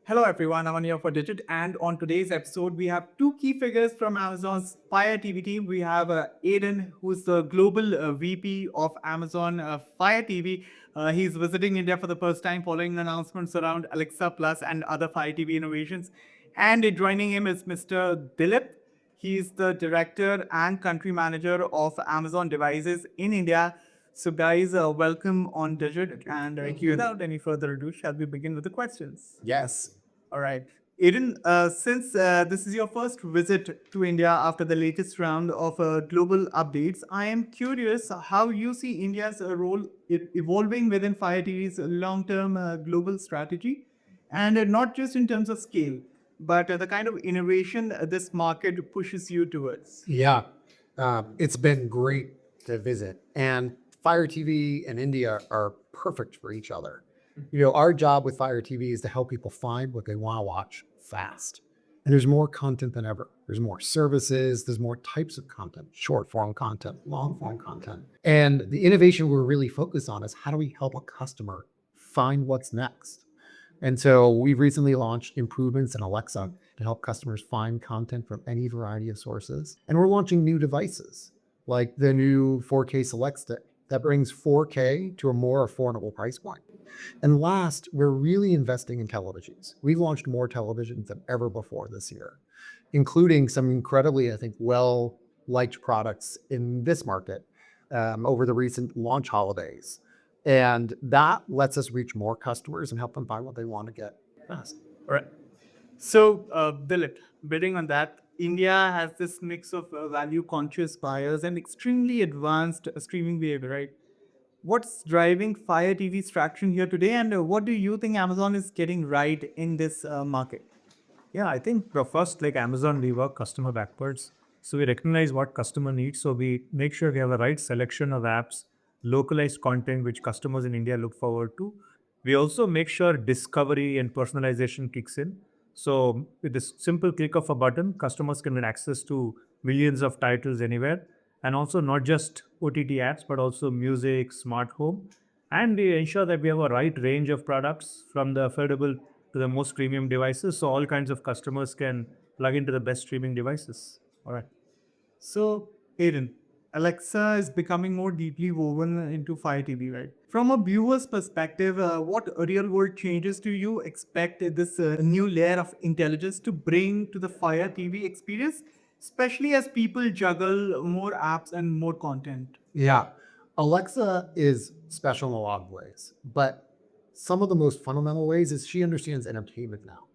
Hello everyone, I'm here for Digit, and on today's episode, we have two key figures from Amazon's Fire TV team. We have Aidan, who's the global VP of Amazon Fire TV. He's visiting India for the first time following announcements around Alexa Plus and other Fire TV innovations. And joining him is Mr. Dilip. He's the director and country manager of Amazon devices in India. So, guys, welcome on Digit. And without any further ado, shall we begin with the questions? Yes. All right. Aiden, since this is your first visit to India after the latest round of global updates, I am curious how you see India's role evolving within Fire TV's long term global strategy, and not just in terms of scale, but the kind of innovation this market pushes you towards. Yeah. It's been great to visit. And Fire TV and India are perfect for each other. Our job with Fire TV is to help people find what they want to watch fast. And there's more content than ever. There's more services, there's more types of content, short form content, long form content. And the innovation we're really focused on is how do we help a customer find what's next? And so we've recently launched improvements in Alexa to help customers find content from any variety of sources. And we're launching new devices like the new 4K Select Stick that brings 4K to a more affordable price point. And last, we're really investing in televisions. We've launched more televisions than ever before this year, including some incredibly, I think, well liked products in this market over the recent launch holidays. And that lets us reach more customers and help them buy what they want to get fast. All right. So, Dilip, building on that, India has this mix of value conscious buyers and extremely advanced streaming behavior, right? What's driving Fire TV's traction here today, and what do you think Amazon is getting right in this market? Yeah, I think first, like Amazon, we work customer backwards. So we recognize what customer needs. So we make sure we have a right selection of apps, localized content which customers in India look forward to. We also make sure discovery and personalization kicks in. So with this simple click of a button, customers can get access to millions of titles anywhere. And also not just OTT apps, but also music, smart home. And we ensure that we have a right range of products from the affordable to the most premium devices, so all kinds of customers can plug into the best streaming devices. All right. So, Aiden, Alexa is becoming more deeply woven into Fire TV, right? From a viewer's perspective, what real world changes do you expect this new layer of intelligence to bring to the Fire TV experience, especially as people juggle more apps and more content? Yeah. Alexa is special in a lot of ways, but some of the most fundamental ways is she understands entertainment now.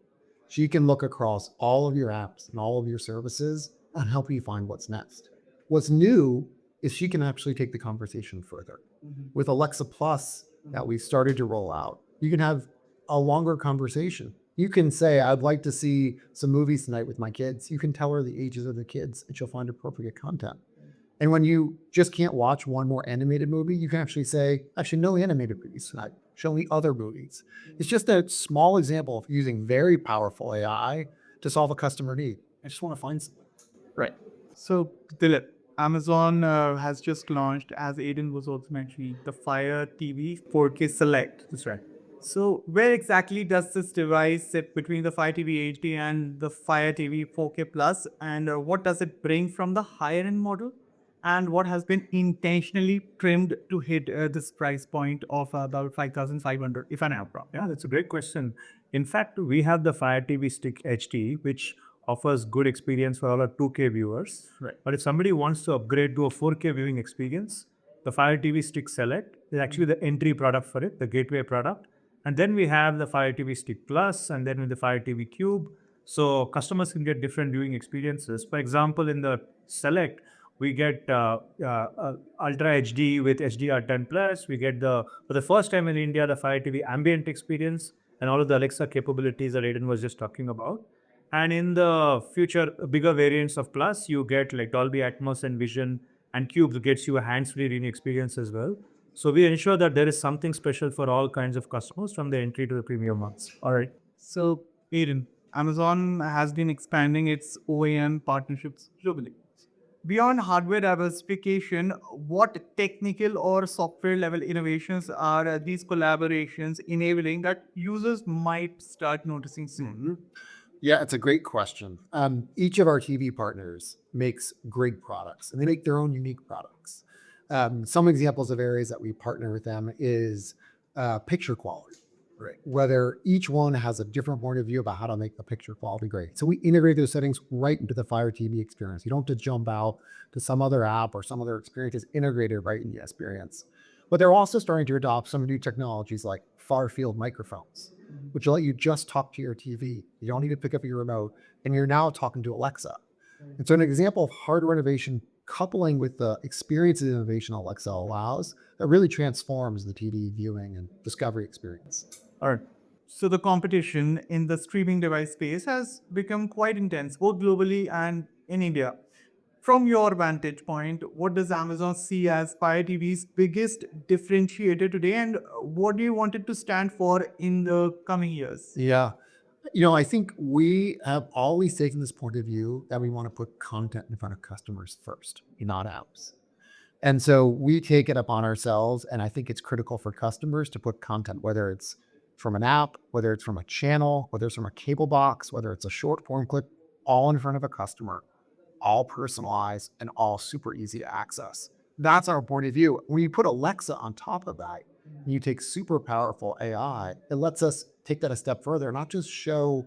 She can look across all of your apps and all of your services and help you find what's next. What's new is she can actually take the conversation further. With Alexa Plus that we started to roll out, you can have a longer conversation. You can say, I'd like to see some movies tonight with my kids. You can tell her the ages of the kids and she'll find appropriate content. And when you just can't watch one more animated movie, you can actually say, actually, no animated movies tonight. Show me other movies. It's just a small example of using very powerful AI to solve a customer need. I just want to find something. Right. So, Dilip, Amazon has just launched, as Aiden was also mentioning, the Fire TV 4K Select. That's right. So, where exactly does this device sit between the Fire TV HD and the Fire TV 4K Plus? And what does it bring from the higher end model? And what has been intentionally trimmed to hit this price point of about 5,500, if I'm not wrong? Yeah, that's a great question. In fact, we have the Fire TV Stick HD, which offers good experience for all our 2K viewers. Right. But if somebody wants to upgrade to a 4K viewing experience, the Fire TV Stick Select is actually the entry product for it, the gateway product. And then we have the Fire TV Stick Plus, and then with the Fire TV Cube. So customers can get different viewing experiences. For example, in the Select, we get Ultra HD with HDR10 Plus. We get for the first time in India, the Fire TV ambient experience and all of the Alexa capabilities that Aidan was just talking about. And in the future, bigger variants of Plus, you get like Dolby Atmos and Vision, and Cube gets you a hands-free reading experience as well. So we ensure that there is something special for all kinds of customers from the entry to the premium ones. All right. So, Aiden, Amazon has been expanding its OEM partnerships globally. Beyond hardware diversification, what technical or software level innovations are these collaborations enabling that users might start noticing soon? Yeah, it's a great question. Each of our TV partners makes great products and they make their own unique products. Some examples of areas that we partner with them is picture quality. Right. Whether each one has a different point of view about how to make the picture quality great. So we integrate those settings right into the Fire TV experience. You don't have to jump out to some other app or some other experience. It's integrated right in the experience. But they're also starting to adopt some new technologies like far field microphones, which will let you just talk to your TV. You don't need to pick up your remote, and you're now talking to Alexa. And so, an example of hardware innovation coupling with the experience of innovation Alexa allows that really transforms the TV viewing and discovery experience. All right. So the competition in the streaming device space has become quite intense, both globally and in India. From your vantage point, what does Amazon see as Fire TV's biggest differentiator today, and what do you want it to stand for in the coming years? Yeah. I think we have always taken this point of view that we want to put content in front of customers first, not apps. And so we take it upon ourselves. And I think it's critical for customers to put content, whether it's from an app, whether it's from a channel, whether it's from a cable box, whether it's a short form clip, all in front of a customer, all personalized and all super easy to access. That's our point of view. When you put Alexa on top of that, and you take super powerful AI, it lets us take that a step further, not just show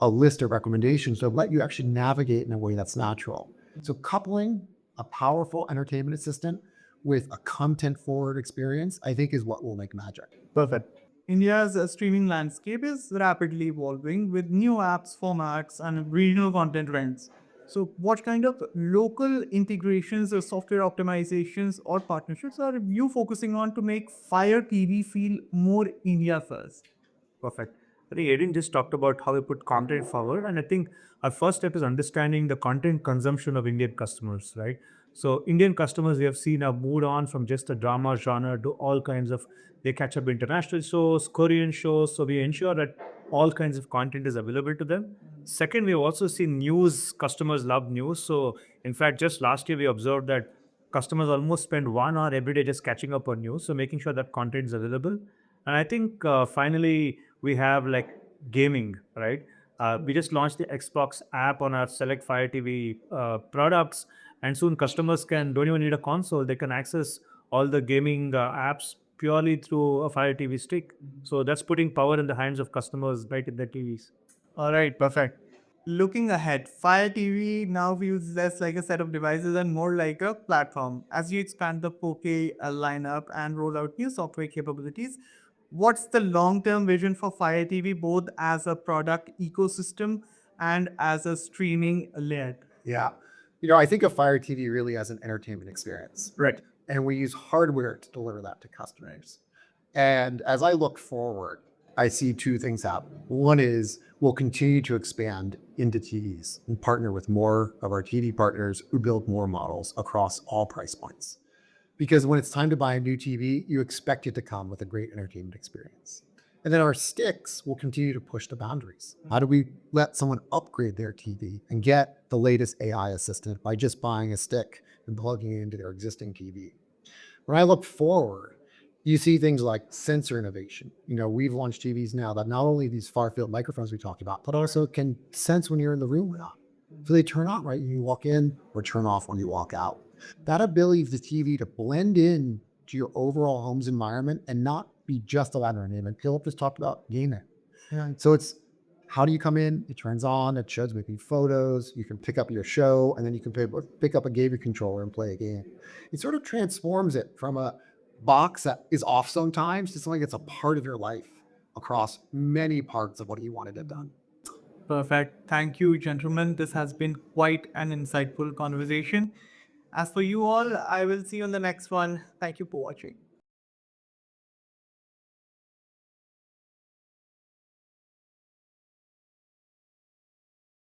a list of recommendations, but let you actually navigate in a way that's natural. So coupling a powerful entertainment assistant with a content forward experience, I think is what will make magic. Perfect. India's streaming landscape is rapidly evolving with new apps, formats, and regional content trends. So, what kind of local integrations or software optimizations or partnerships are you focusing on to make Fire TV feel more India first? Perfect. I think Aidan just talked about how we put content forward, and I think our first step is understanding the content consumption of Indian customers, right? So Indian customers we have seen have moved on from just the drama genre to all kinds of they catch up international shows, Korean shows. So we ensure that all kinds of content is available to them. Second, we've also seen news. Customers love news. So in fact, just last year we observed that customers almost spend 1 hour every day just catching up on news. So making sure that content is available. And I think finally we have like gaming, right? We just launched the Xbox app on our select Fire TV products, and soon customers don't even need a console. They can access all the gaming apps purely through a Fire TV stick. So that's putting power in the hands of customers right in their TVs. All right, perfect. Looking ahead, Fire TV now feels less like a set of devices and more like a platform. As you expand the 4K lineup and roll out new software capabilities, what's the long term vision for Fire TV, both as a product ecosystem and as a streaming layer? Yeah. I think of Fire TV really as an entertainment experience. Right. And we use hardware to deliver that to customers. And as I look forward, I see two things happen. One is we'll continue to expand into TVs and partner with more of our TV partners who build more models across all price points. Because when it's time to buy a new TV, you expect it to come with a great entertainment experience. And then our sticks will continue to push the boundaries. How do we let someone upgrade their TV and get the latest AI assistant by just buying a stick and plugging it into their existing TV? When I look forward, you see things like sensor innovation. We've launched TVs now that not only these far field microphones we talked about, but also can sense when you're in the room or not. So they turn on right when you walk in or turn off when you walk out. That ability of the TV to blend in to your overall home's environment and not be just a ladder entertainment. Dilip just talked about gaming. Yeah. So it's how do you come in? It turns on, it shows maybe photos, you can pick up your show, and then you can pick up a gaming controller and play a game. It sort of transforms it from a box that is off sometimes to something that's a part of your life across many parts of what you wanted it done. Perfect. Thank you, gentlemen. This has been quite an insightful conversation. As for you all, I will see you on the next one. Thank you for watching.